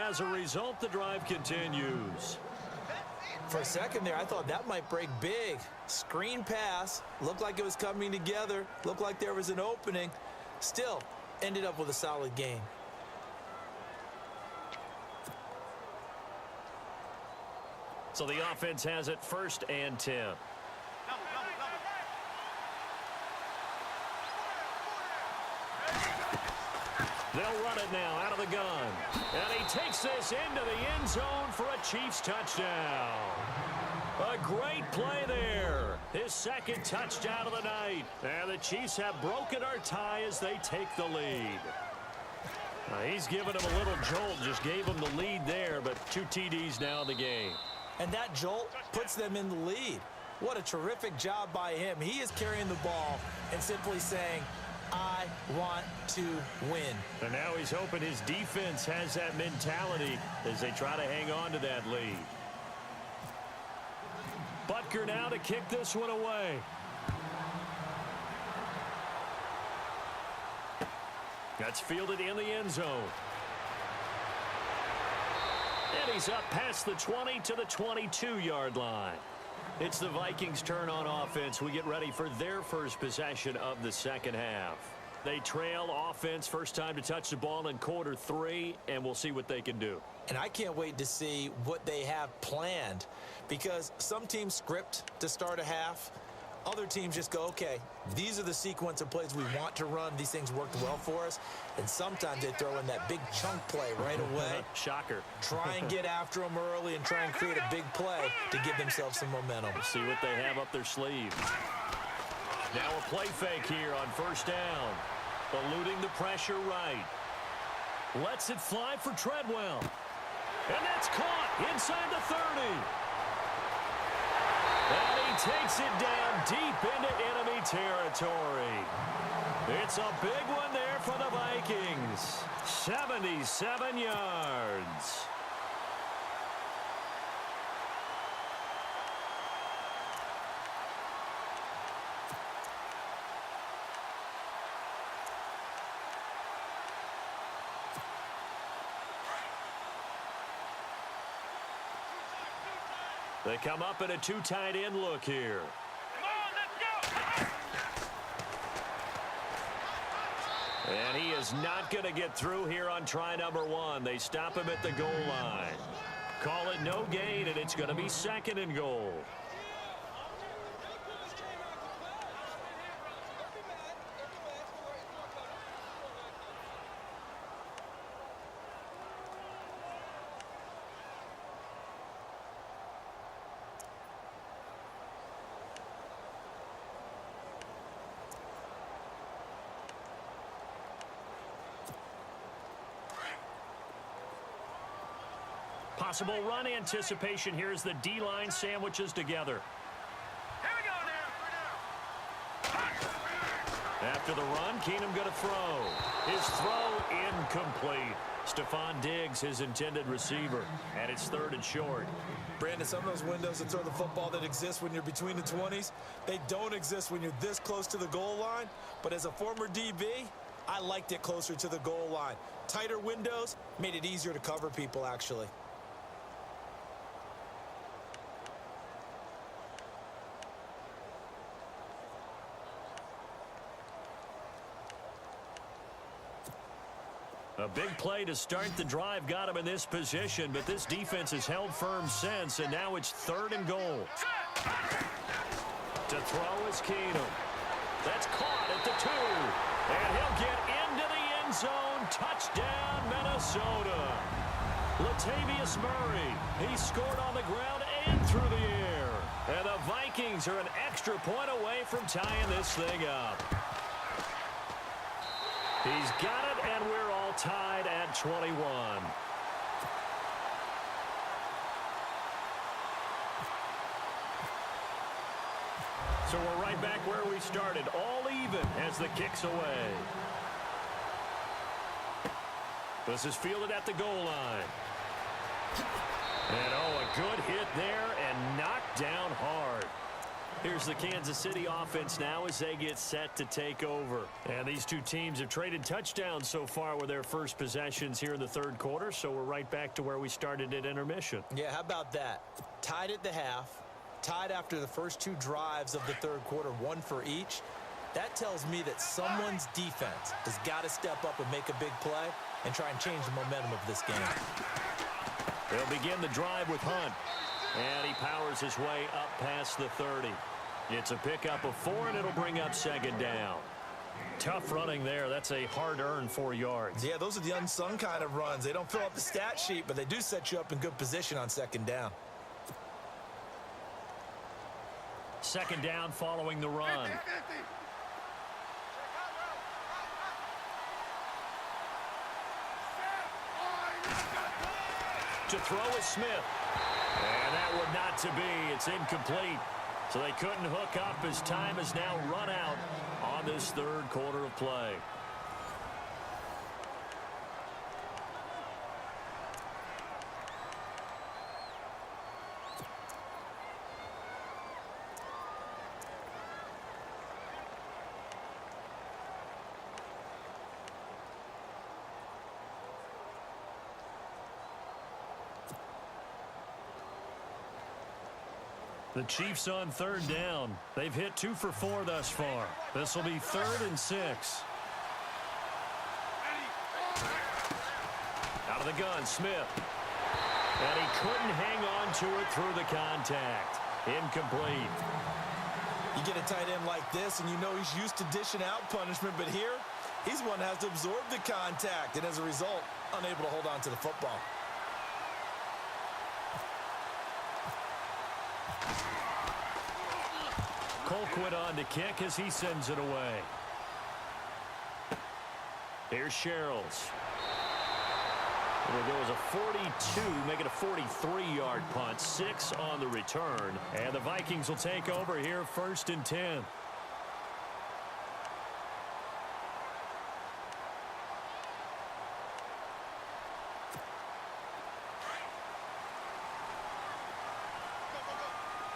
as a result, the drive continues. For a second there, I thought that might break big. Screen pass. Looked like it was coming together. Looked like there was an opening. Still, ended up with a solid game. So the offense has it 1st and 10. They'll run it now out of the gun. And he takes this into the end zone for a Chiefs touchdown. A great play there. His 2nd touchdown of the night. And the Chiefs have broken our tie as they take the lead. He's given him a little jolt, just gave him the lead there, but 2 TDs now in the game. And that jolt puts them in the lead. What a terrific job by him. He is carrying the ball and simply saying, I want to win. And now he's hoping his defense has that mentality as they try to hang on to that lead. Butker now to kick this one away. That's fielded in the end zone. And he's up past the 20 to the 22-yard line. It's the Vikings' turn on offense. We get ready for their first possession of the second half. They trail offense, first time to touch the ball in quarter 3, and we'll see what they can do. And I can't wait to see what they have planned, because some teams script to start a half. Other teams just go, okay, these are the sequence of plays we want to run. These things worked well for us. And sometimes they throw in that big chunk play right away. Shocker. Try and get after them early and try and create a big play to give themselves some momentum. We'll see what they have up their sleeve. Now a play fake here on 1st down. Eluding the pressure right. Lets it fly for Treadwell. And that's caught inside the 30. And he takes it down deep into enemy territory. It's a big one there for the Vikings. 77 yards. They come up in a 2 tight end look here. And he is not going to get through here on try number 1. They stop him at the goal line. Call it no gain, and it's going to be 2nd and goal. Possible run anticipation here as the D-line sandwiches together. Here we go now. After the run, Keenum going to throw. His throw incomplete. Stephon Diggs, his intended receiver. And it's 3rd and short. Brandon, some of those windows that throw the football that exist when you're between the 20s, they don't exist when you're this close to the goal line. But as a former DB, I liked it closer to the goal line. Tighter windows made it easier to cover people, actually. A big play to start the drive got him in this position, but this defense has held firm since, and now it's 3rd and goal. To throw is Keenum. That's caught at the 2. And he'll get into the end zone. Touchdown, Minnesota. Latavius Murray. He scored on the ground and through the air. And the Vikings are an extra point away from tying this thing up. He's got it, and we're all tied at 21. So we're right back where we started, all even as the kick's away. This is fielded at the goal line. And, oh, a good hit there and knocked down hard. Here's the Kansas City offense now as they get set to take over. And these two teams have traded touchdowns so far with their first possessions here in the third quarter, so we're right back to where we started at intermission. Yeah, how about that? Tied at the half, tied after the first two drives of the third quarter, one for each. That tells me that someone's defense has got to step up and make a big play and try and change the momentum of this game. They'll begin the drive with Hunt. And he powers his way up past the 30. It's a pickup of 4, and it'll bring up second down. Tough running there. That's a hard-earned 4 yards. Yeah, those are the unsung kind of runs. They don't fill up the stat sheet, but they do set you up in good position on second down. Second down following the run. To throw is Smith. And that would not to be. It's incomplete. So they couldn't hook up as time has now run out on this third quarter of play. The Chiefs on third down. They've hit 2 for 4 thus far. This will be 3rd and 6. Out of the gun, Smith. And he couldn't hang on to it through the contact. Incomplete. You get a tight end like this, and you know he's used to dishing out punishment, but here, he's one that has to absorb the contact, and as a result, unable to hold on to the football. Colquitt on to kick as he sends it away. Here's Sherrills. It'll go as a 42, make it a 43-yard punt, 6 on the return. And the Vikings will take over here 1st and 10.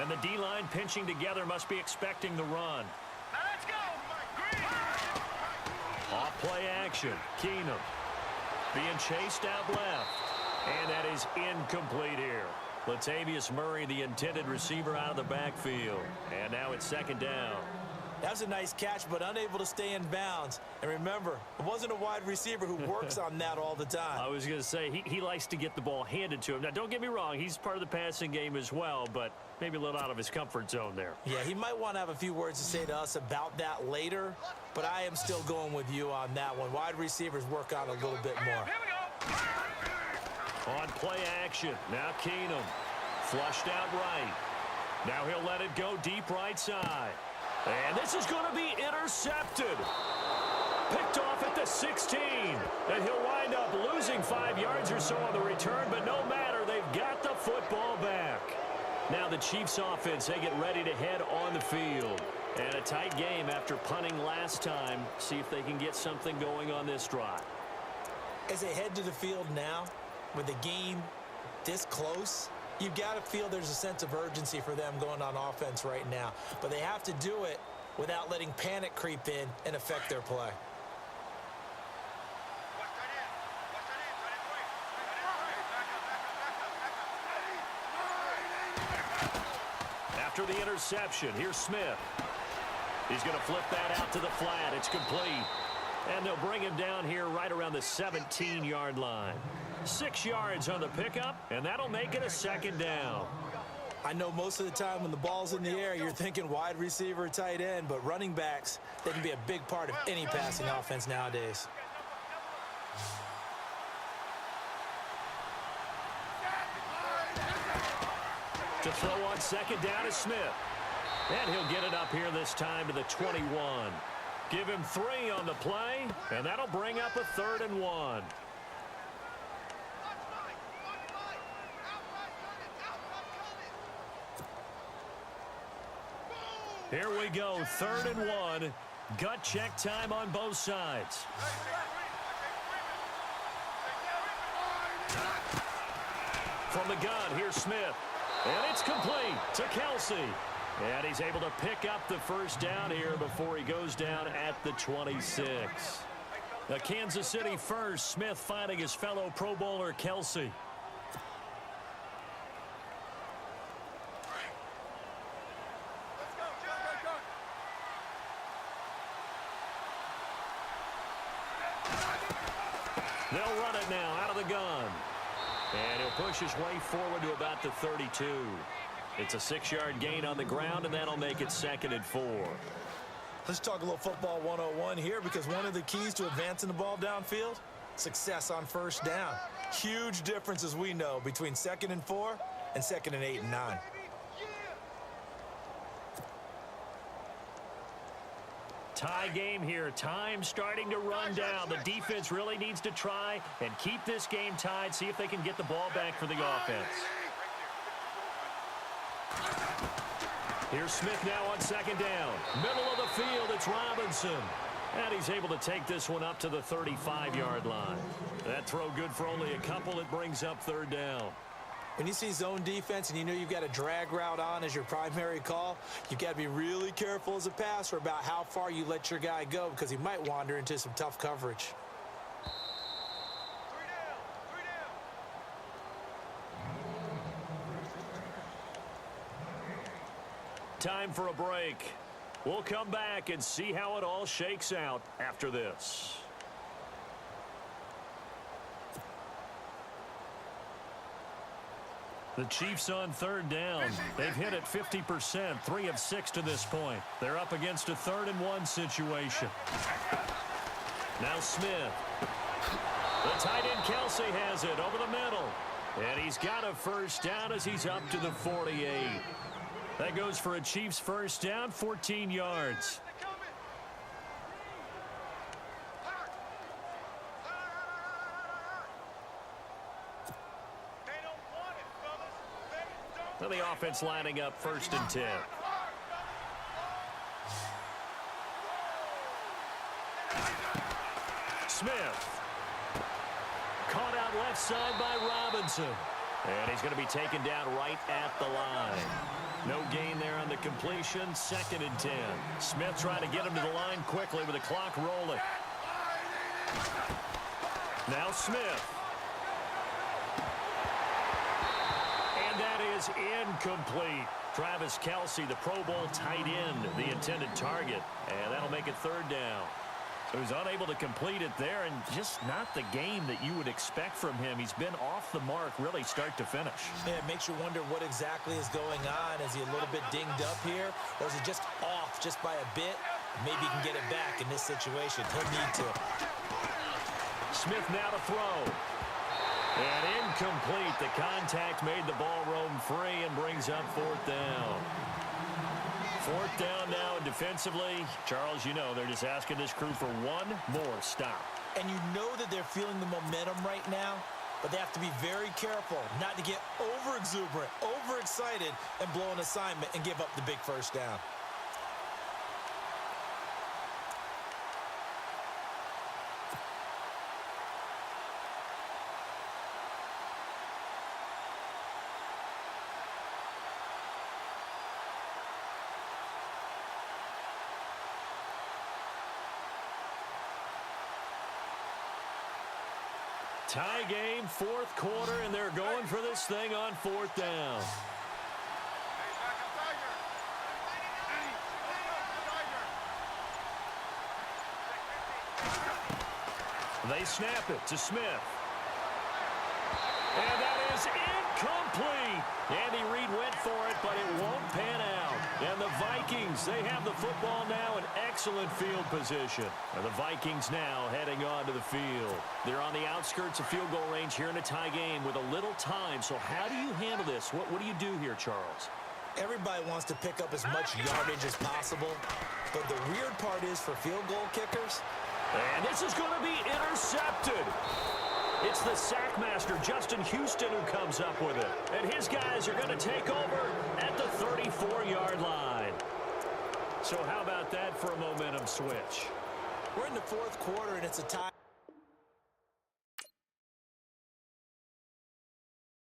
And the D-line pinching together must be expecting the run. Now let's go. Green. Off play action. Keenum being chased out left. And that is incomplete here. Latavius Murray, the intended receiver, out of the backfield. And now it's second down. That was a nice catch, but unable to stay in bounds. And remember, it wasn't a wide receiver who works on that all the time. I was going to say, he likes to get the ball handed to him. Now, don't get me wrong. He's part of the passing game as well, but maybe a little out of his comfort zone there. Yeah, he might want to have a few words to say to us about that later, but I am still going with you on that one. Wide receivers work on a little bit more. Here we go. On play action. Now Keenum. Flushed out right. Now he'll let it go deep right side. And this is going to be intercepted. Picked off at the 16. And he'll wind up losing 5 yards or so on the return, but no matter, they've got the football back. Now the Chiefs offense, they get ready to head on the field. And a tight game after punting last time. See if they can get something going on this drive. As they head to the field now, with the game this close, you've got to feel there's a sense of urgency for them going on offense right now. But they have to do it without letting panic creep in and affect their play. After the interception, here's Smith. He's going to flip that out to the flat. It's complete. And they'll bring him down here right around the 17-yard line. 6 yards on the pickup, and that'll make it a second down. I know most of the time when the ball's in the air, you're thinking wide receiver, tight end, but running backs, they can be a big part of any passing offense nowadays. To throw on second down is Smith. And he'll get it up here this time to the 21. Give him 3 on the play, and that'll bring up a 3rd and 1. Here we go, 3rd and 1. Gut check time on both sides. From the gun, here's Smith. And it's complete to Kelsey. And he's able to pick up the first down here before he goes down at the 26. The Kansas City first. Smith finding his fellow Pro Bowler Kelsey. They'll run it now out of the gun. And he'll push his way forward to about the 32. It's a 6-yard gain on the ground, and that'll make it 2nd and 4. Let's talk a little football 101 here, because one of the keys to advancing the ball downfield, success on first down. Huge difference, as we know, between 2nd and 4 and 2nd and 8 and 9. Tie game here. Time starting to run down. The defense really needs to try and keep this game tied, see if they can get the ball back for the offense. Here's Smith now on 2nd down. Middle of the field, it's Robinson. And he's able to take this one up to the 35-yard line. That throw good for only a couple. It brings up 3rd down. When you see zone defense and you know you've got a drag route on as your primary call, you've got to be really careful as a passer about how far you let your guy go, because he might wander into some tough coverage. Time for a break. We'll come back and see how it all shakes out after this. The Chiefs on 3rd down. They've hit it 50%, 3 of 6 to this point. They're up against a 3rd and 1 situation. Now Smith. The tight end Kelsey has it over the middle. And he's got a first down as he's up to the 48. That goes for a Chiefs first down, 14 yards. Now the offense lining up 1st and 10. Smith. Caught out left side by Robinson. And he's going to be taken down right at the line. No gain there on the completion. 2nd and 10. Smith trying to get him to the line quickly with the clock rolling. Now Smith. And that is incomplete. Travis Kelsey, the Pro Bowl tight end, the intended target. And that'll make it 3rd down. He was unable to complete it there, and just not the game that you would expect from him. He's been off the mark really start to finish. Yeah, it makes you wonder what exactly is going on. Is he a little bit dinged up here, or is he just off just by a bit? Maybe he can get it back in this situation. He'll need to. Smith now to throw. And incomplete. The contact made the ball roam free and brings up 4th down. 4th down now, and defensively, Charles, you know, they're just asking this crew for one more stop. And you know that they're feeling the momentum right now, but they have to be very careful not to get over-exuberant, overexcited, and blow an assignment and give up the big first down. Tie game, 4th quarter, and they're going for this thing on 4th down. They snap it to Smith. And that is incomplete. Andy Reid went for it, but it won't pan out. And the Vikings, they have the football now in excellent field position. And the Vikings now heading on to the field. They're on the outskirts of field goal range here in a tie game with a little time. So how do you handle this? What do you do here, Charles? Everybody wants to pick up as much yardage as possible. But the weird part is for field goal kickers. And this is going to be intercepted. It's the sack master, Justin Houston, who comes up with it. And his guys are going to take over at the 34-yard line. So how about that for a momentum switch? We're in the 4th quarter, and it's a tie.